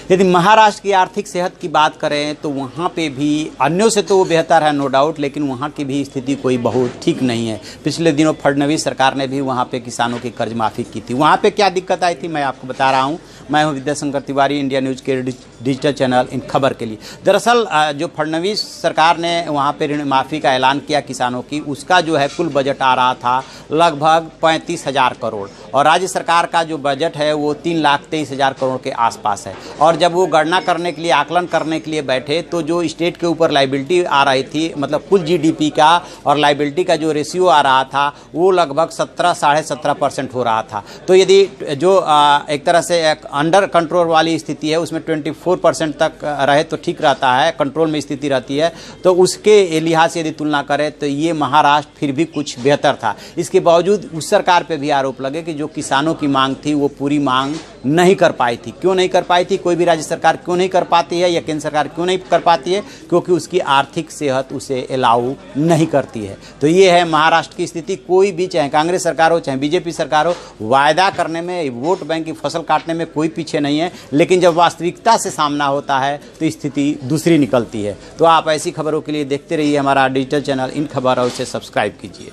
यदि महाराष्ट्र की आर्थिक सेहत की बात करें तो वहाँ पे भी अन्यों से तो वो बेहतर है, नो डाउट, लेकिन वहाँ की भी स्थिति कोई बहुत ठीक नहीं है। पिछले दिनों फडणवीस सरकार ने भी वहाँ पे किसानों की कर्ज माफ़ी की थी। वहाँ पे क्या दिक्कत आई थी मैं आपको बता रहा हूँ। मैं हूँ विद्याशंकर तिवारी, इंडिया न्यूज़ के डिजिटल चैनल इन खबर के लिए। दरअसल जो फडणवीस सरकार ने वहाँ पे ऋण माफ़ी का ऐलान किया किसानों की, उसका जो है कुल बजट आ रहा था लगभग 35,000 करोड़, और राज्य सरकार का जो बजट है वो 3,23,000 करोड़ के आसपास है। और जब वो गणना करने के लिए, आकलन करने के लिए बैठे, तो जो स्टेट के ऊपर लाइबिलिटी आ रही थी, मतलब कुल जीडीपी का और लाइबिलिटी का जो रेशियो आ रहा था वो लगभग 17-17.5% हो रहा था। तो यदि जो एक तरह से एक अंडर कंट्रोल वाली स्थिति है उसमें 24% तक रहे तो ठीक रहता है, कंट्रोल में स्थिति रहती है, तो उसके लिहाज से यदि तुलना करें तो ये महाराष्ट्र फिर भी कुछ बेहतर था। इसके बावजूद उस सरकार पे भी आरोप लगे कि जो किसानों की मांग थी वो पूरी मांग नहीं कर पाई थी। क्यों नहीं कर पाई थी? कोई भी राज्य सरकार क्यों नहीं कर पाती है या केंद्र सरकार क्यों नहीं कर पाती है? क्योंकि उसकी आर्थिक सेहत उसे अलाउ नहीं करती है। तो ये है महाराष्ट्र की स्थिति। कोई भी, चाहे कांग्रेस सरकार हो चाहे बीजेपी सरकार हो, वायदा करने में, वोट बैंक की फसल काटने में कोई पीछे नहीं है, लेकिन जब वास्तविकता से सामना होता है तो स्थिति दूसरी निकलती है। तो आप ऐसी खबरों के लिए देखते रहिए हमारा डिजिटल चैनल इन खबर, और उसे सब्सक्राइब कीजिए।